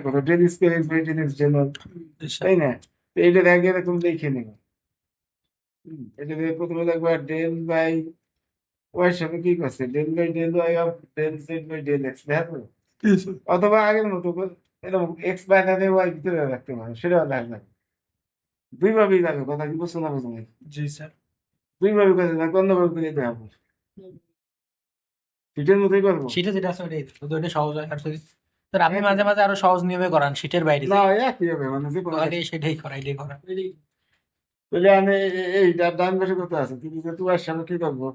কত del square x by del x del y, তাই না? তো এটা দেখে এরকম দেখে নেবে। এটা দিয়ে প্রথমে দেখবা ডেল বাই ওয়াই সাথে কি করছে, del by del y of del z by del x দেখো। অথবা আগের মতো এরকম এক্স বাইরে ওয়াই ভিতরে রাখতে পারো, সেটাও দেখা যাবে। দুইভাবেই যাবে, কথা কি বুঝছো না বুঝো নাই? জি স্যার। দুইভাবে কাজে যাবে, অন্যভাবে করে যেতে হবে, সিটের মতোই করবো। শীটে যেটা আছে ওইটাই শুধু ওইটা সহজ হয়। আর যদি স্যার আপনি মাঝে মাঝে আরো সহজ নিয়মে করান শীটের বাইরে না, যে, একই হবে, মানে যে তো কোনো আগে সেটাই করা, এটাই করা। তাহলে আমি এইটা ডান পাশে কত আছে, কিন্তু যেহেতু ওয়াইয়ের সামনে কি করবো,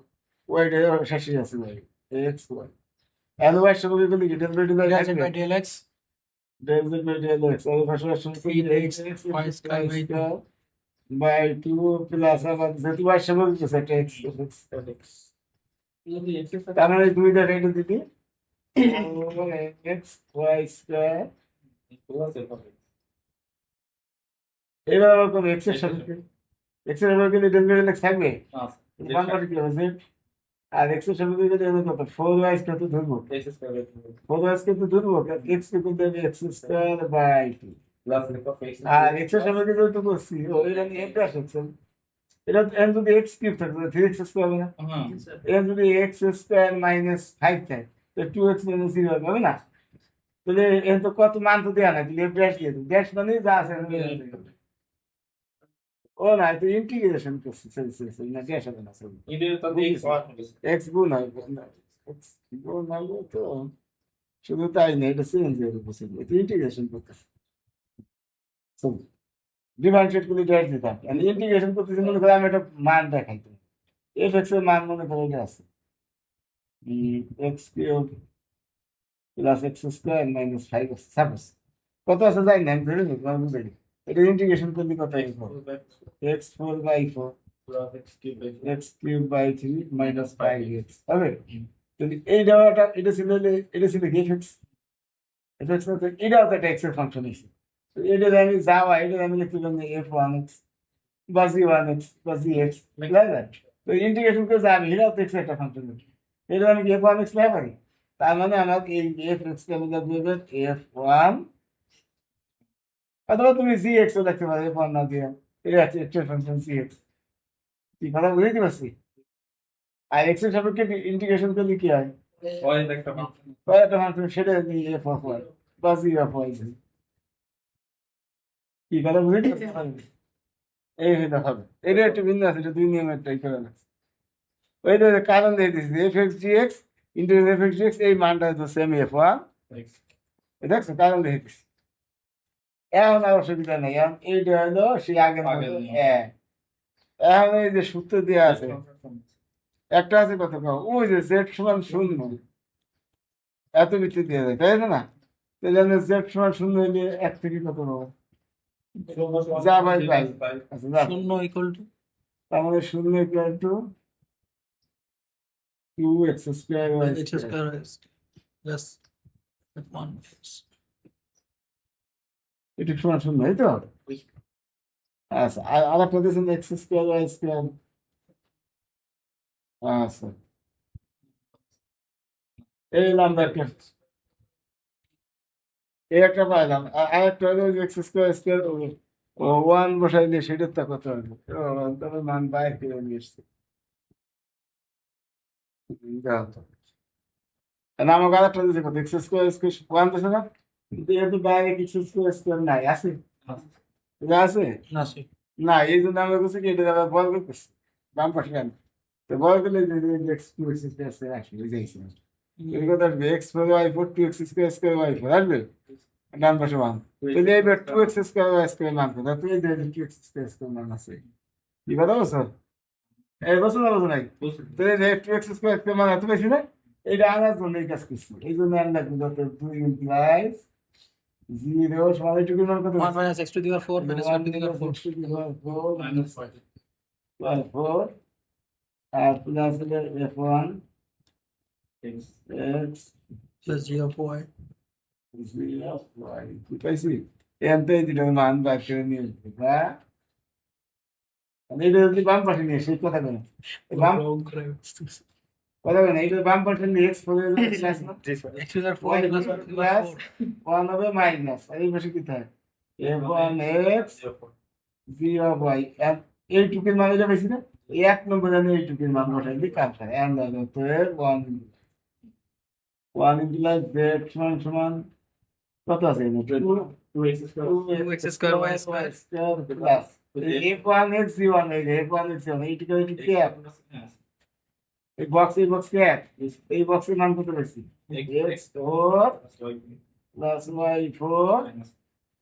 ওয়াইটা শেষে আছে ভাই, এক্স ওয়াই। এন ওয়াইয়ের সামনে কি করলি, del by del y del z থাকবে, by del x del z by del x, আর পাশে ওয়াইয়ের সামনে কি, 3x x x y square by 2। Square by two plus আবার যেহেতু ওয়াইয়ের সামনে দিতেছে একটা এক্স এক্স এক্স, তার মানে দুই দেখা এটা দিদি এক্স ওয়াই স্কয়ার। এবার আবার করবো এক্স এর সাথে, এক্স এর আবার কিন্তু ডেল বাই ডেল এক্স থাকবে, ওয়ান পার্টি কি হবে, আর এক্স এর সাথে যদি আমি কত ফোর ওয়াই স্কয়ার তো ধরবো, ফোর ওয়াই স্কয়ার তো ধরবো, এক্স কে কিন্তু আমি এক্স স্কয়ার বাই টু, আর এক্স এর সামনে যদি তো করছি ওইটা নিয়ে এটা আসছে, এটা এন যদি এক্স কিউব থাকে থ্রি এক্স স্কয়ার হবে না, এন যদি এক্স স্কয়ার মাইনাস ফাইভ থাকে তো টু এক্স মাইনাস জিরো হবে না। তাহলে এন তো কত মান তো দেওয়া নাই, দিলে ড্যাশ দিয়ে দিই, ড্যাশ মানে যা আছে ও না, তো ইন্টিগ্রেশন করছি, সরি সরি সরি, না ড্যাশ হবে না, সরি এক্স গুণ হয়, এক্স গুণ হবে তো, শুধু তাই না, এটা চেঞ্জ হয়ে গেছে, এটা ইন্টিগ্রেশন করতেছে, ডিফারেন্সিয়েট করলে ড্যাশ দিতাম, ইন্টিগ্রেশন করতেছি মনে করে আমি একটা মান দেখাইতে, এফ এক্স এর মান মনে করে এটা আছে x cube plus x square minus five আছে সাপোজ, কত আছে জানি না, আমি ধরে নিই তোমার বুঝাই, এটা ইন্টিগ্রেশন করলে কত x four by four x cube by three minus five x হবে। যদি এই দেওয়াটা এটা ছিল, এটা ছিল এফ এক্স, এফ এক্স এটাও তো একটা এক্স এর ফাংশন এসে, তো এটা আমি যাওয়া, এটা আমি লিখতে পারি এফ ওয়ান এক্স বা জি ওয়ান এক্স বা জি এক্স, তো ইন্টিগ্রেশন করে যাবে, এটাও তো এক্স একটা ফাংশন, এটা আমি এফ ওয়ান এক্স লেখা পারি, তার মানে আমাকে এই এফ এক্স কে আমি লিখবো এফ ওয়ান, অথবা তুমি জি এক্স ও লিখতে পারো, এফ ওয়ান না দিয়ে, এটা হচ্ছে এক্স এর ফাংশন জি এক্স, কি কথা বুঝতে পারছি? আর এক্স এর সাপেক্ষে ইন্টিগ্রেশন করলে কি হয়, একটা ফাংশন সেটা এফ অফ ওয়াই বা জি অফ ওয়াই, কি কথা বুঝতে পারছি? এই হইতে হবে, এটা একটু ভিন্ন আছে, এটা দুই নিয়মের টাই করে লাগছে, ওইটা কারণ দিয়ে দিচ্ছি এফ এক্স জি এক্স ইন্টু এফ এক্স জি এক্স, এই মানটা হচ্ছে সেম এফ ওয়ান, দেখছো কারণ দিয়ে দিচ্ছি। এখন আর অসুবিধা নেই, এখন এইটা হলো সেই আগের মতো এক, এখন এই যে সূত্র দেওয়া আছে, একটা আছে কত কম, ওই যে জেড সমান শূন্য, এত ভিত্তি দেওয়া যায় তাই না, তাহলে আমি জেড সমান শূন্য হইলে এক থেকে কত পাবো, যা ভাই পাই, আচ্ছা যা, শূন্য ইকুয়াল টু তার মানে শূন্য equal to two x square y x square, square plus 1 এটা সমান শূন্য এই তো। আচ্ছা, আর একটা দিয়েছেন এক্স স্কোয়ার ওয়াই স্কোয়ার, আচ্ছা এই নাম্বারটা, এই একটা পাইলাম, আর একটা হলো এক্স স্কোয়ার স্কোয়ার ও ওয়ান বসাই দিয়ে সেটার তা কত হবে, তবে মান বাইর করে নিয়ে এসছে, যাও তো। আর আমাকে আর একটা দিয়েছে কত, এক্স স্কোয়ার স্কোয়ার ওয়ান দিয়েছে না, কিন্তু এর তো বাইরে এক্স স্কোয়ার স্কোয়ার নাই, আছে এটা আছে না সে না, এই জন্য আমরা বলছি কি এটা আবার বল করতেছি বাম পাশে কেন, তো বল করলে x to x square square আসবে, বুঝেছি এর কথা আসবে x four y four two x square square y four আসবে, ডান পাশে মান, তাহলে এইবার two x square y square মান কথা, তুই টু এক্স স্কোয়ার স্কোয়ার মান আছে, কি কথা বলছো, এই বছর না বছর নাই, তাহলে টু এক্স স্কোয়ার স্কোয়ার মান এত বেশি না, এইটা আনার জন্য এই কাজ করছি, এই জন্য আমরা যত দুই ইমপ্লাইজ জিরো সমান এইটুকু মান কত 1 minus x to the power 4 minus y to the power 4 four four আর plus f one x plus g of y zero y, কি পাইছি এনটাই দুটো মান বার করে নিয়ে আসবে, হ্যাঁ এটা যদি বাম পাশে নিয়ে সেই কথা কেন, বাম কথা বলেন এইটা বাম পাশে নিয়ে এক্স ফোর প্লাস না x to the 4 y plus plus one হবে মাইনাস আর এই পাশে কি থাকে f one x g of y এইটুকুর মান এটা বেশি না এই এক নম্বর জানি এইটুকুর মান বসাই দিই কাজ হয় এন্ড তো ওয়ান ইন্টু লাইক জেড সমান সমান কত আছে এখানে 2x square y square plus f one x g one f one x g one এইটুকু এইটুকু এই বক্স ক্যাপ এই বক্সের মান কত বেশি x four plus y four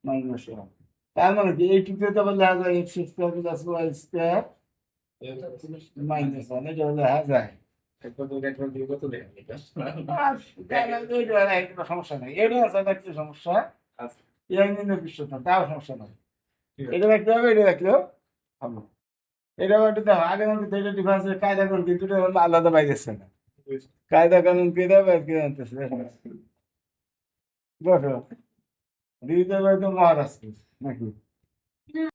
minus one তার মানে কি এইটুকু তো আবার লেখা যায় x square plus y square minus one এটা লেখা যায় আর এইটা সমস্যা নেই এটা আছে একটা সমস্যা এই নিম্ন পৃষ্ঠতা তাও সমস্যা নাই এটা দেখতে হবে এটা দেখলেও হবে এটা একটু দেখো আগে কিন্তু এটা ডিফারেন্স কায়দা কানুন কিন্তু এটা হলো আলাদা বাইরেছে না কায়দা কানুন কে দেবে কে জানতেছে বসো দিতে হবে তো মহারাষ্ট্র নাকি